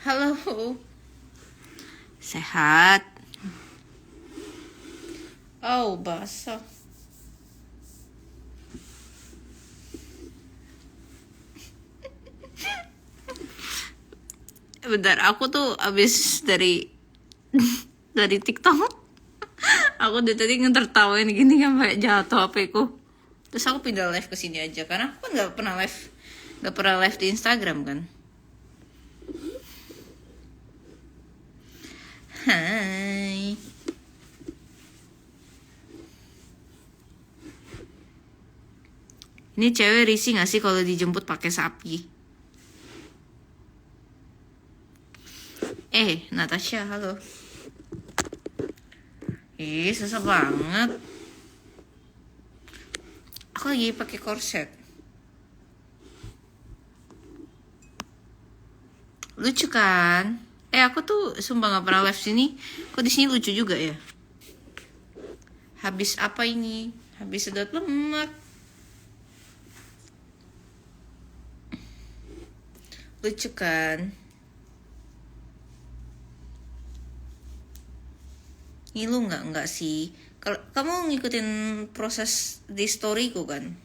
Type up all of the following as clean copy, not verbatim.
Halo. Sehat? Oh, basah. Bentar, aku tuh abis dari dari TikTok. Aku dari tadi ngetertawain gini sampai jatuh HP-ku. Terus aku pindah live ke sini aja karena aku kan nggak pernah live di Instagram kan. Hai. Ini cewek risih gak sih kalau dijemput pakai sapi? Natasha, halo. Susah banget. Aku lagi pakai korset. Lucu kan? Aku tuh sumpah gak pernah live sini. Kok di sini lucu juga ya? Habis apa ini? Habis sedot lemak. Lucu kan? Ngilu nggak sih? Kalau kamu ngikutin proses di storyku kan?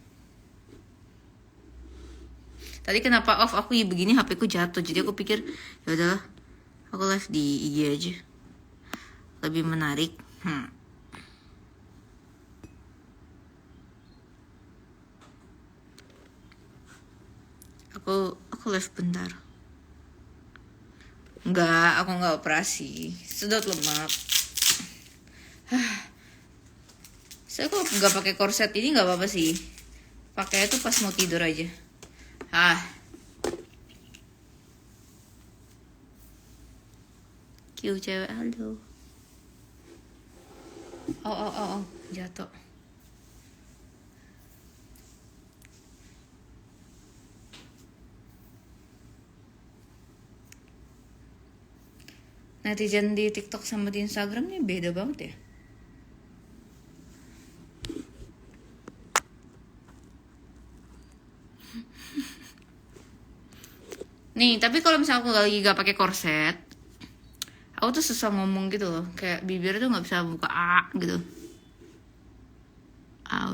Tadi kenapa off aku begini, HP ku jatuh, jadi aku pikir ya udahlah, aku live di IG aja, lebih menarik. Aku live bentar. Aku nggak operasi, sedot lemak. Saya kok nggak pakai korset ini nggak apa-apa sih. Pakai itu pas mau tidur aja. Kiu cewek, halo. Oh, jatuh. Netizen di TikTok sama di Instagram nih beda banget ya. Nih, tapi kalau misalnya aku lagi gak pakai korset, aku tuh susah ngomong gitu loh, kayak bibir tuh nggak bisa buka gitu.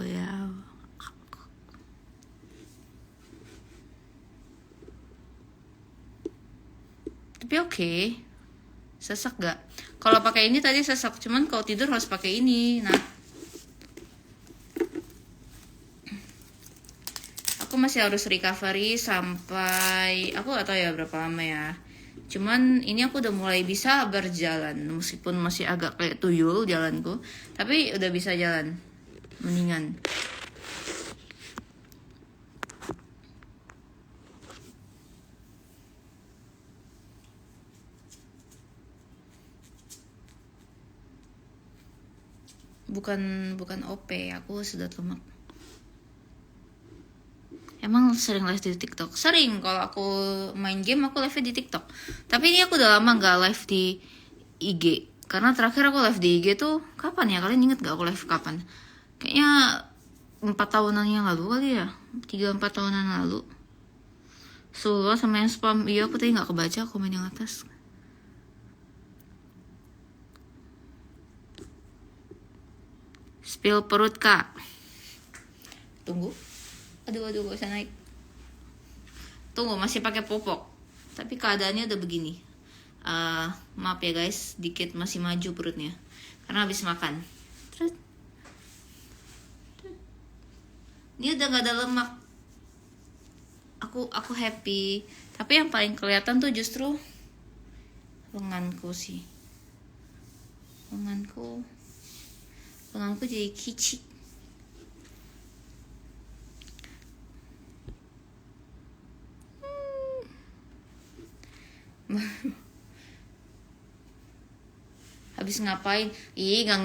Ya. Tapi oke. Sesak gak? Kalau pakai ini tadi sesak, cuman kalau tidur harus pakai ini. Nah, aku masih harus recovery sampai aku gak tahu ya berapa lama ya. Cuman ini aku udah mulai bisa berjalan, meskipun masih agak kayak tuyul jalanku, tapi udah bisa jalan, mendingan. Bukan OP, aku sedot lemak. Emang sering live di TikTok? Sering, kalau aku main game aku live di TikTok. Tapi ini aku udah lama gak live di IG. Karena terakhir aku live di IG tuh kapan ya? Kalian inget gak aku live kapan? Kayaknya 4 tahunan yang lalu kali ya. 3-4 tahunan lalu. Solo sama yang spam. Iya, aku tadi gak kebaca komen yang atas. Spill perut kak. Tunggu. Aduh, gak usah naik. Tunggu, masih pakai popok. Tapi keadaannya udah begini. Maaf ya guys, dikit masih maju perutnya. Karena habis makan. Terus. Ini udah gak ada lemak. Aku happy. Tapi yang paling kelihatan tuh justru lenganku sih. Lenganku jadi kicik. Habis ngapain? Gak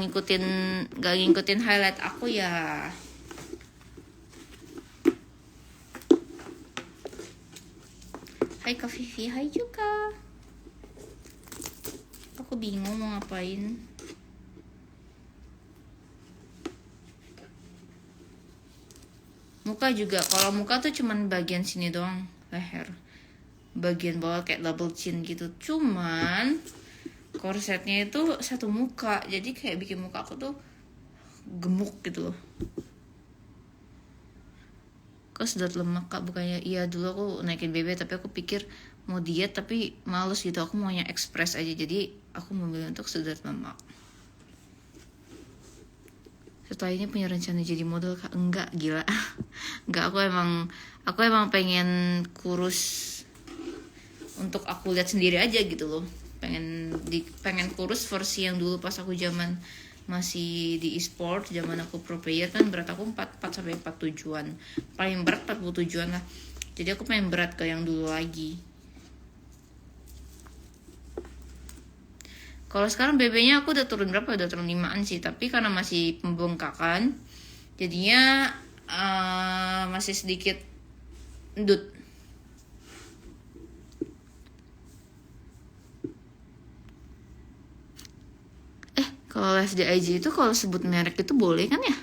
ngikutin highlight aku ya. Hai Kak Vivi, hai juga. Aku bingung mau ngapain. Muka juga, kalau muka tuh cuman bagian sini doang, leher. bagian bawah kayak double chin gitu. Cuman korsetnya itu satu muka, jadi kayak bikin muka aku tuh gemuk gitu loh. Kok sedot lemak kak? Bukannya iya dulu aku naikin BB, tapi aku pikir mau diet tapi males gitu, aku maunya ekspres aja, jadi aku memilih untuk sedot lemak. Setelah ini punya rencana jadi model kak? Enggak, gila. Enggak, aku emang pengen kurus untuk aku lihat sendiri aja gitu loh. Pengen kurus versi yang dulu pas aku zaman masih di e-sport, zaman aku pro player kan berat aku 44 sampai 47-an. Paling berat 47-an lah. Jadi aku pengen berat ke yang dulu lagi. Kalau sekarang BB-nya aku udah turun berapa? Udah turun 5-an sih, tapi karena masih pembengkakan jadinya masih sedikit endut. Kalau live di IG itu kalau sebut merek itu boleh kan ya?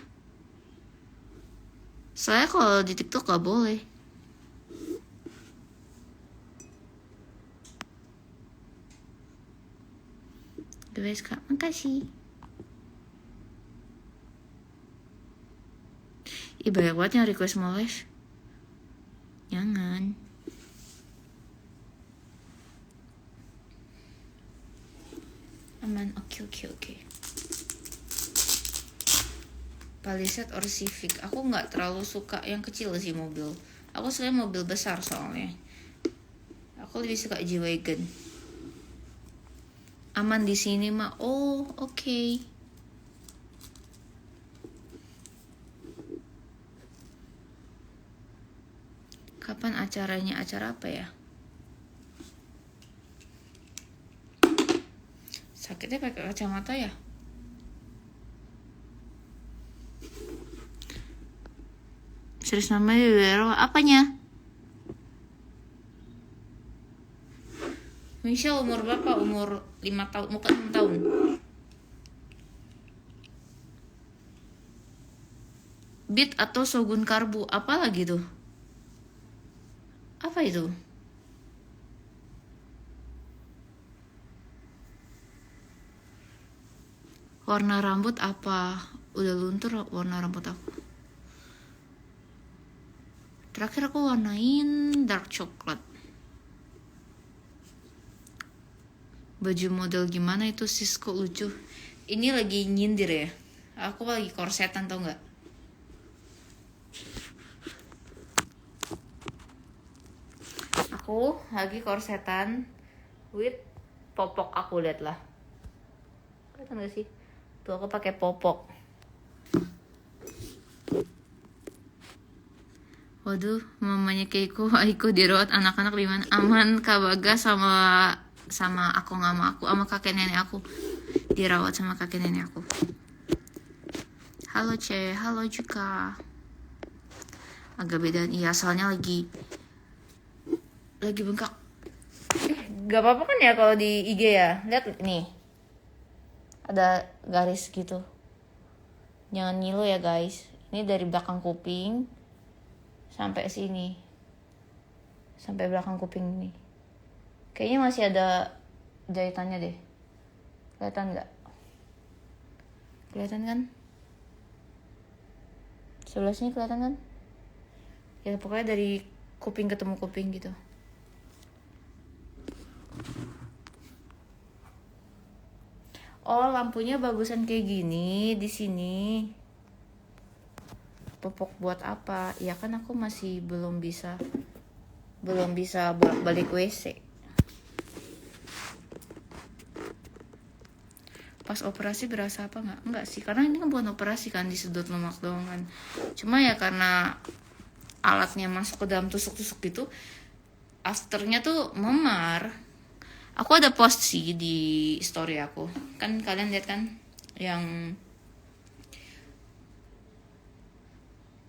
Soalnya kalau di TikTok gak boleh. Guys kak, makasih. Ih banyak banget yang request mau live. Jangan. Aman, oke. Palisade or Civic, aku nggak terlalu suka yang kecil sih mobil. Aku suka mobil besar soalnya. Aku lebih suka G-Wagon. Aman di sini mah. Oh, oke. Kapan acaranya? Acara apa ya? Sakitnya pakai kacamata ya? Serius namanya apanya? Michelle umur berapa? Umur 5 tahun, bukan 6 tahun. Beat atau Shogun Karbu, apa lagi tuh? Apa itu? Warna rambut apa? Udah luntur warna rambut aku. Terakhir aku warnain dark coklat. Baju model gimana itu sis, kok lucu? Ini lagi nyindir ya. Aku lagi korsetan tau nggak? Aku lagi korsetan with popok aku, lihat lah. Kelihatan gak sih? Tuh aku pakai popok. Waduh, mamanya Keiko, Aiko dirawat anak-anak di mana? Aman, Kak Bagas sama aku sama kakek nenek aku. Dirawat sama kakek nenek aku. Halo Ce, halo juga. Agak beda, iya soalnya lagi bengkak. Gak apa-apa kan ya kalau di IG ya? Lihat nih. Ada garis gitu. Jangan ngilu ya guys. Ini dari belakang kuping sampai sini, sampai belakang kuping ini. Kayaknya masih ada jahitannya deh. Kelihatan nggak? Kelihatan kan? Sebelah sini kelihatan kan? Ya pokoknya dari kuping ketemu kuping gitu. Oh, lampunya bagusan kayak gini di sini. Popok buat apa? Ya kan aku masih belum bisa balik WC. Pas operasi berasa apa nggak? Enggak sih, karena ini kan bukan operasi kan, disedot lemak doang kan. Cuma ya karena alatnya masuk ke dalam tusuk-tusuk gitu, afternya tuh memar. Aku ada post sih di story aku. Kan kalian lihat kan yang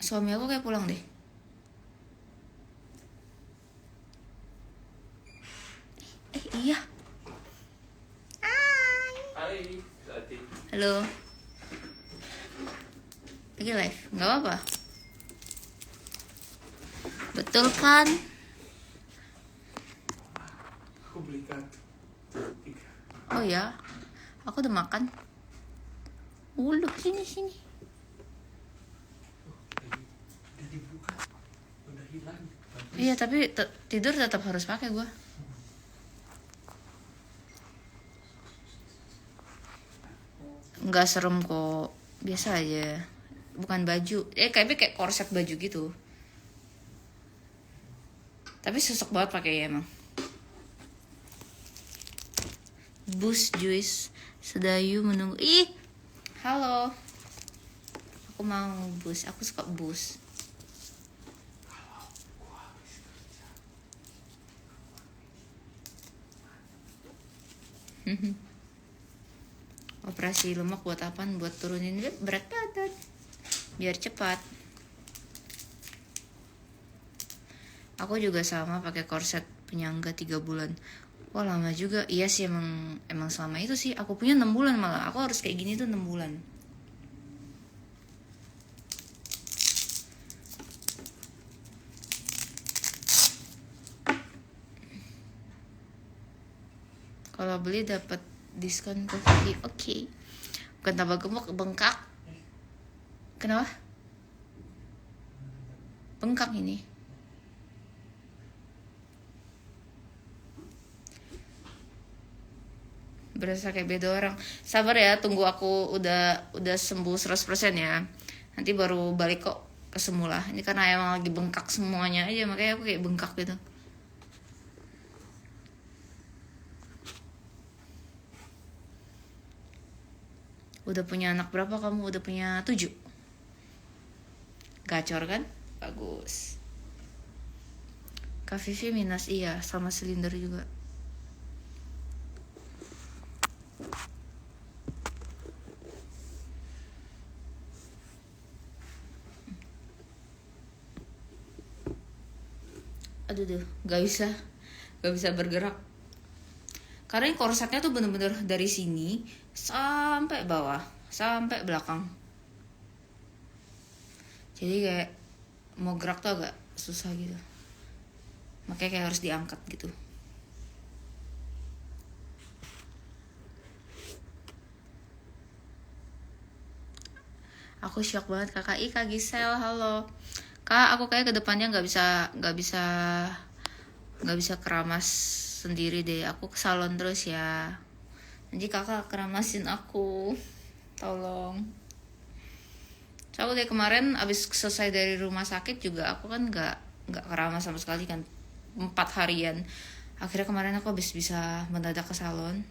suami aku kayak pulang deh. Iya. Hai. Halo. Lagi live, nggak apa-apa. Betul kan? Aku beli kartu 3. Oh ya, aku udah makan. Look, sini. Udah dibuka, udah hilang. Iya, tapi tidur tetap harus pakai gua. Nggak serem kok, biasa aja. Bukan baju, kayak korset baju gitu. Tapi sesek banget pakai emang. Bus juice, sedayu menunggu. Ih, halo. Aku mau bus, aku suka bus. Operasi lemak buat apaan? Buat turunin berat badan biar cepat. Aku juga sama pakai korset penyangga 3 bulan. Wah, lama juga. Iya sih, emang selama itu sih. Aku punya 6 bulan malah. Aku harus kayak gini tuh 6 bulan. Kalau beli dapat diskon kopi. Oke. Bukan tambah gemuk, bengkak. Kenapa? Bengkak ini. Berasa kayak beda orang. Sabar ya, tunggu aku udah sembuh 100% ya. Nanti baru balik kok ke semula. Ini karena emang lagi bengkak semuanya aja, makanya aku kayak bengkak gitu. Udah punya anak berapa kamu? Udah punya 7? Gacor kan? Bagus. Kak Vivi minus, iya, sama silinder juga. Aduh, gak bisa bergerak. Karena korsetnya tuh bener-bener dari sini sampai bawah, sampai belakang. Jadi kayak mau gerak tuh agak susah gitu. Makanya kayak harus diangkat gitu. Aku shock banget kakak. Kak Gisel, halo. Kak, aku kayak kedepannya nggak bisa keramas sendiri deh. Aku ke salon terus ya. Nanti kakak keramasin aku, tolong. So aku dari kemarin abis selesai dari rumah sakit juga aku kan nggak keramas sama sekali kan, 4 harian. Akhirnya kemarin aku abis bisa mendadak ke salon,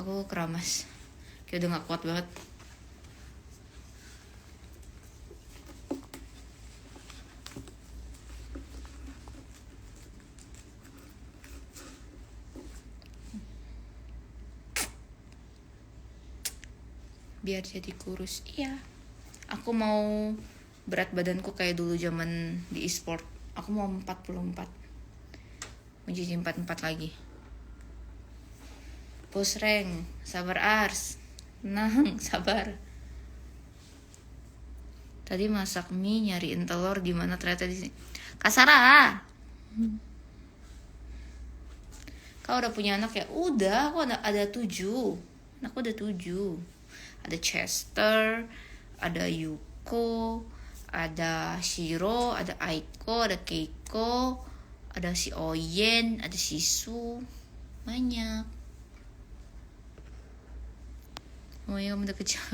aku keramas. Kayak udah nggak kuat banget. Biar jadi kurus. Iya, aku mau berat badanku kayak dulu zaman di e-sport. Aku mau 44, mau jadi 44 lagi. Push rank, sabar Ars. Nah, sabar. Tadi masak mie nyariin telur di mana ternyata di sini. Kasara. Kau udah punya anak ya? Udah, aku ada 7. Anakku ada 7. Ada Chester, ada Yuko, ada Shiro, ada Aiko, ada Keiko, ada si Oyen, ada si Su. Banyak. Oh iya, udah kecil.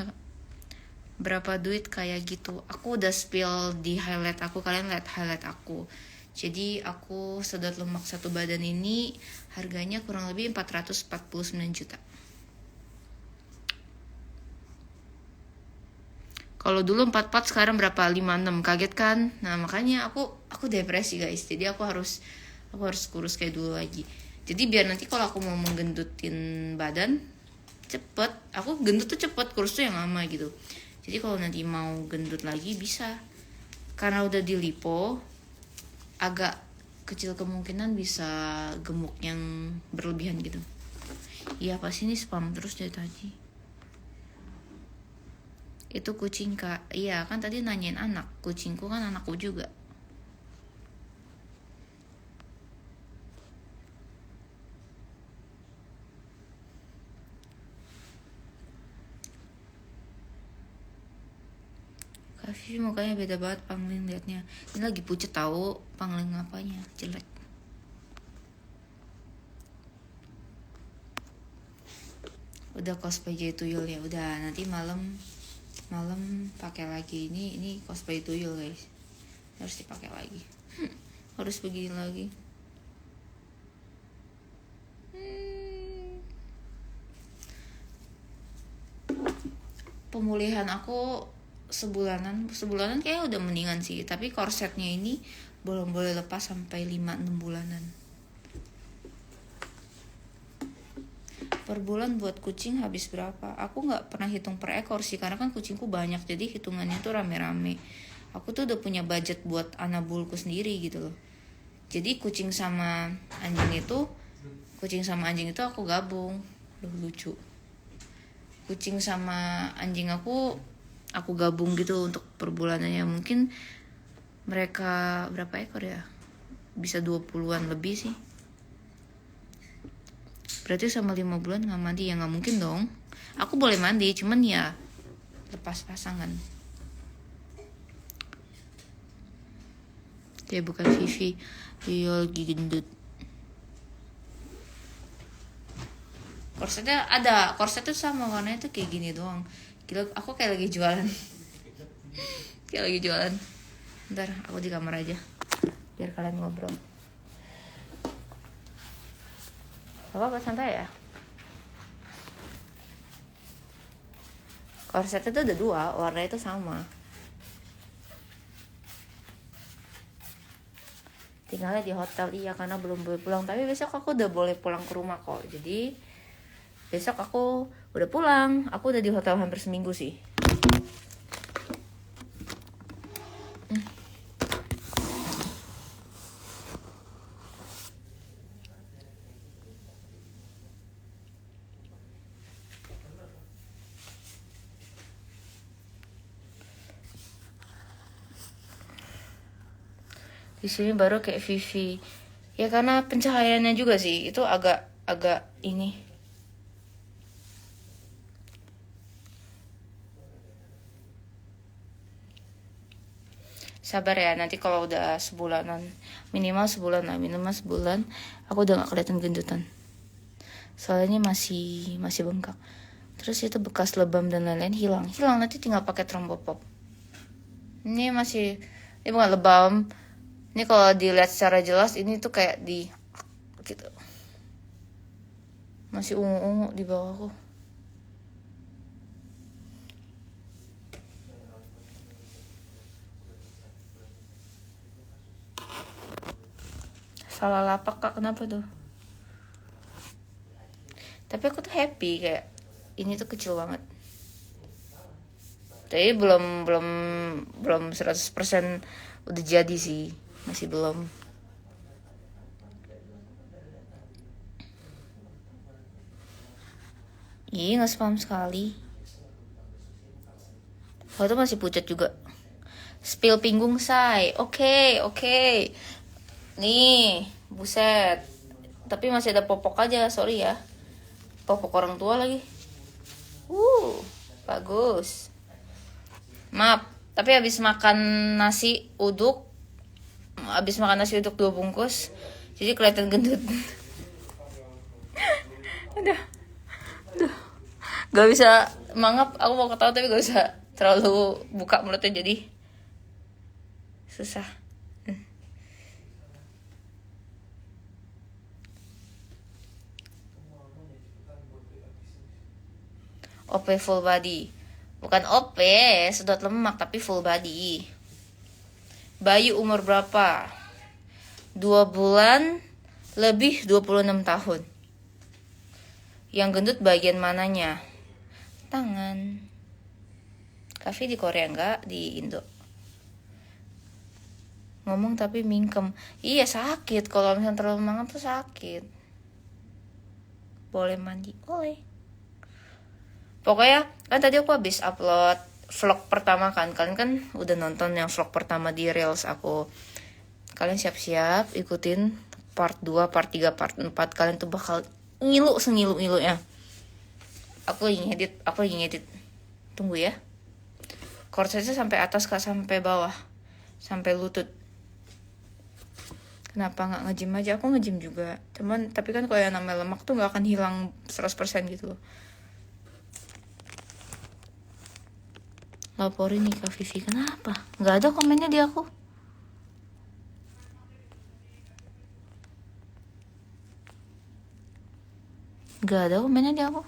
Berapa duit kayak gitu? Aku udah spill di highlight aku, kalian lihat highlight aku. Jadi aku sedot lemak satu badan ini harganya kurang lebih 449 juta. Kalau dulu 44, sekarang berapa? 56. Kaget kan? Nah, makanya aku depresi, guys. Jadi aku harus kurus kayak dulu lagi. Jadi biar nanti kalau aku mau menggendutin badan cepet, aku gendut tuh cepet, kurus tuh yang lama gitu. Jadi kalau nanti mau gendut lagi bisa. Karena udah di lipo, agak kecil kemungkinan bisa gemuk yang berlebihan gitu. Iya, pasti ini spam terus dari tadi. Itu kucing kak. Iya kan tadi nanyain anak. Kucingku kan anakku juga. Vivi mukanya beda banget Pangling liatnya. Ini lagi pucet tahu Pangling apanya jelek. Udah cosplay jadi tuyul ya. Udah nanti malam pakai lagi. Ini cosplay tuyul guys. Harus dipakai lagi. Harus begini lagi. Pemulihan aku sebulanan kayak udah mendingan sih, tapi korsetnya ini belum boleh lepas sampai 5-6 bulanan. Per bulan buat kucing habis berapa? Aku nggak pernah hitung per ekor sih, karena kan kucingku banyak, jadi hitungannya tuh rame-rame. Aku tuh udah punya budget buat anabulku sendiri gitu loh. Jadi kucing sama anjing itu aku gabung. Lucu. Kucing sama anjing aku gabung gitu untuk per bulanannya. Mungkin mereka berapa ekor ya? Bisa 20-an lebih sih. Berarti sama 5 bulan gak mandi ya? Gak mungkin dong. Aku boleh mandi, cuman ya lepas pasangan. Dia bukan Vivi. Dia lagi gendut. Korsetnya ada, korset tuh sama warnanya tuh kayak gini doang. Gila, aku kayak lagi jualan. Ntar aku di kamar aja biar kalian ngobrol. Apa santai ya? Korsetnya tuh ada 2, warnanya tuh sama. Tinggalnya di hotel, iya, karena belum boleh pulang. Tapi besok aku udah boleh pulang ke rumah kok. Jadi besok aku udah pulang. Aku udah di hotel hampir seminggu sih. Di sini baru kayak Vivi. Ya karena pencahayaannya juga sih. Itu agak ini. Sabar ya, nanti kalau udah sebulanan, minimal sebulan, aku udah gak kelihatan gendutan. Soalnya ini masih bengkak. Terus itu bekas lebam dan lain-lain hilang. Nanti tinggal pakai trombopop. Ini bukan lebam. Ini kalau dilihat secara jelas ini tuh kayak di gitu. Masih ungu-ungu di bawahku. Salah lapak Kak, kenapa tuh? Tapi aku tuh happy kayak ini tuh kecil banget. Tapi belum 100% udah jadi sih. Masih belum. Iya, nggak spam sekali. Oh, itu masih pucat juga. Spill pinggung say. Oke. Nih, buset. Tapi masih ada popok aja, sorry ya. Popok orang tua lagi. Bagus. Maaf, tapi habis makan nasi uduk 2 bungkus, jadi kelihatan gendut. Aduh. Gak bisa mangap, aku mau ketawa tapi gak bisa terlalu buka mulutnya, jadi susah. OP full body. Bukan OP, sedot lemak, tapi full body. Bayi umur berapa? 2 bulan lebih 26 tahun. Yang gendut bagian mananya? Tangan. Kafe di Korea enggak, di Indo. Ngomong tapi mingkem. Iya, sakit. Kalau misalnya terlalu mangap tuh sakit. Boleh mandi? Boleh. Pokoknya kan tadi aku habis upload vlog pertama kan. Kalian kan udah nonton yang vlog pertama di Reels aku. Kalian siap-siap ikutin part 2, part 3, part 4. Kalian tuh bakal ngilu sengilu-ngilunya. Aku lagi ngedit. Tunggu ya. Korsetnya sampai atas Kak, sampai bawah, sampai lutut. Kenapa nggak nge-gym aja? Aku nge-gym juga, tapi kan kalau yang namanya lemak tuh nggak akan hilang 100% gitu loh. Laporin nih Kak Vivi, kenapa? Nggak ada komennya di aku. Nggak ada komennya di aku.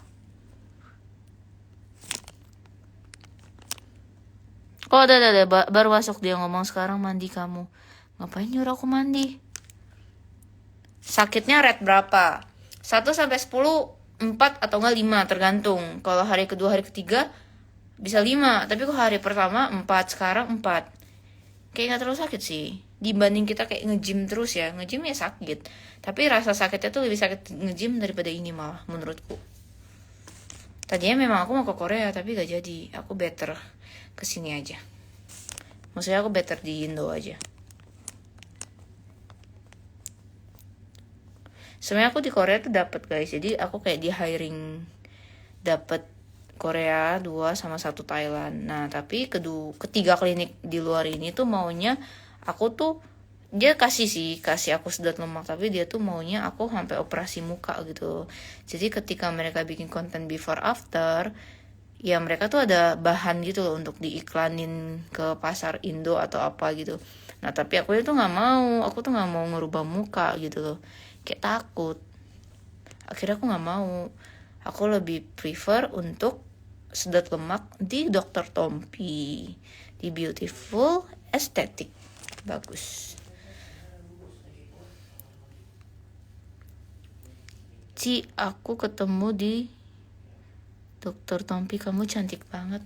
Oh, ada, baru masuk dia ngomong, sekarang mandi kamu. Ngapain nyuruh aku mandi? Sakitnya rate berapa? 1-10, 4 atau enggak 5, tergantung. Kalau hari kedua, hari ketiga bisa 5, tapi kok hari pertama 4, sekarang 4. Kayak gak terlalu sakit sih. Dibanding kita kayak nge-gym terus ya. Nge-gym ya sakit, tapi rasa sakitnya tuh lebih sakit nge-gym daripada ini malah menurutku. Tadinya memang aku mau ke Korea tapi gak jadi. Aku better kesini aja. Maksudnya aku better di Indo aja. Sebenarnya aku di Korea tuh dapat guys. Jadi aku kayak di hiring, dapat Korea 2 sama 1 Thailand. Nah tapi ketiga klinik di luar ini tuh maunya aku tuh, dia kasih aku sedot lemak, tapi dia tuh maunya aku sampai operasi muka gitu. Jadi ketika mereka bikin konten before after, ya mereka tuh ada bahan gitu loh untuk diiklanin ke pasar Indo atau apa gitu. Nah tapi aku tuh nggak mau, aku tuh nggak mau ngerubah muka gitu loh, kayak takut. Akhirnya aku nggak mau, aku lebih prefer untuk sedot lemak di Dr. Tompi, di Beautiful Aesthetic, bagus. Ci, aku ketemu di Dr. Tompi, kamu cantik banget.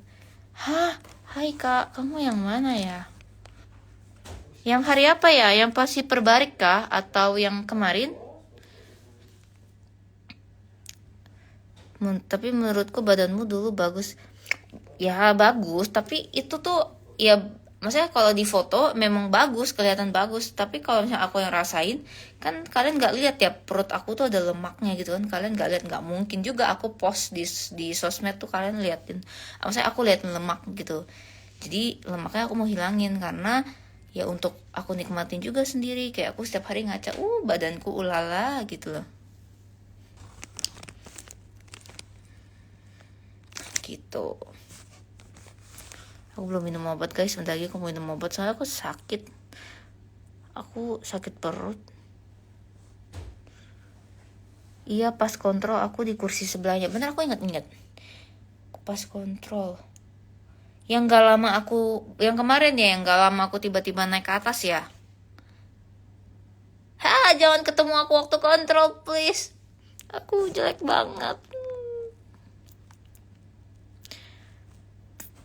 Hah? Hai Kak, kamu yang mana ya? Yang hari apa ya? Yang pasti perbarik kah? Atau yang kemarin? Tapi menurutku badanmu dulu bagus. Ya bagus, tapi itu tuh ya, maksudnya kalau di foto memang bagus, kelihatan bagus. Tapi kalau misalnya aku yang rasain, kan kalian nggak lihat ya perut aku tuh ada lemaknya gitu kan. Kalian nggak lihat, nggak mungkin juga aku post di sosmed tuh kalian liatin. Maksudnya aku liatin lemak gitu. Jadi lemaknya aku mau hilangin karena ya untuk aku nikmatin juga sendiri. Kayak aku setiap hari ngaca, badanku ulala gitu loh. Gitu. Aku belum minum obat guys, sebentar lagi aku mau minum obat soalnya aku sakit. Aku sakit perut. Iya pas kontrol aku di kursi sebelahnya. Bener, aku ingat. Aku pas kontrol. Yang gak lama aku, yang kemarin ya, yang gak lama aku tiba-tiba naik ke atas ya. Jangan ketemu aku waktu kontrol please. Aku jelek banget.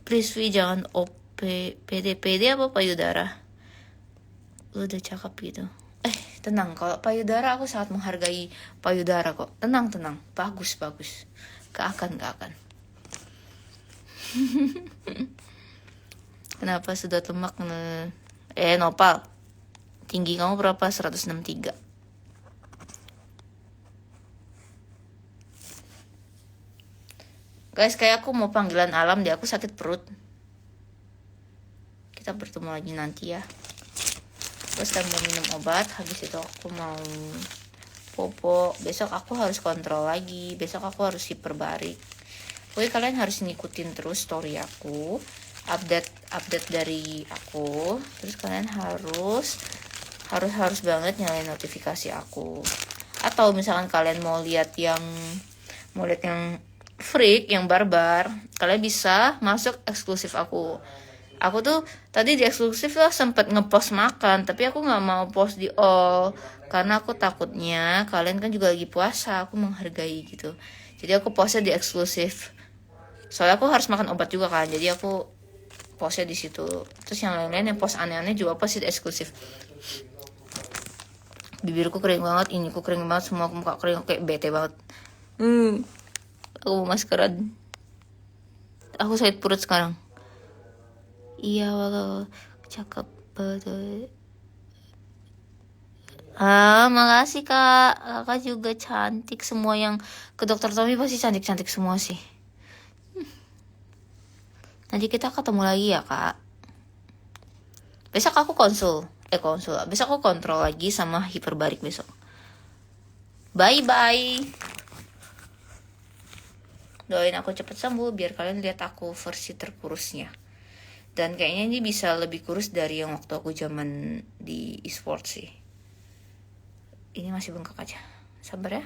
Please Vi, jangan OP, PD apa payudara? Lu udah cakep gitu. Tenang, kalau payudara aku sangat menghargai payudara kok. Tenang. Bagus. Gak akan. Kenapa sedot lemak? Nopal. Tinggi kamu berapa? 163. Guys, kayak aku mau panggilan alam deh. Aku sakit perut. Kita bertemu lagi nanti ya. Terus saya mau minum obat. Habis itu aku mau popo. Besok aku harus kontrol lagi. Besok aku harus hiperbarik. Pokoknya kalian harus ngikutin terus story aku, update dari aku. Terus kalian harus banget nyalain notifikasi aku. Atau misalkan kalian mau lihat yang freak, yang barbar, kalian bisa masuk eksklusif aku. Aku tuh tadi di eksklusif lah sempet ngepost makan, tapi aku nggak mau post di all karena aku takutnya kalian kan juga lagi puasa, aku menghargai gitu. Jadi aku postnya di eksklusif. Soalnya aku harus makan obat juga kan, jadi aku postnya di situ. Terus yang lain-lain yang post aneh-aneh juga post di eksklusif. Bibirku kering banget, iniku kering banget, semua muka kering, kayak bete banget. Aku mau maskeran. Aku sakit perut sekarang. Iya, walau cakep betul. Makasih kak. Kakak juga cantik. Semua yang ke dokter Tommy pasti cantik-cantik semua sih. Nanti kita ketemu lagi ya kak. Besok aku konsul. Besok aku kontrol lagi sama hiperbarik besok. Bye-bye. Doain aku cepet sembuh biar kalian lihat aku versi terkurusnya. Dan kayaknya ini bisa lebih kurus dari yang waktu aku zaman di e-sport sih. Ini masih bengkak aja. Sabar ya.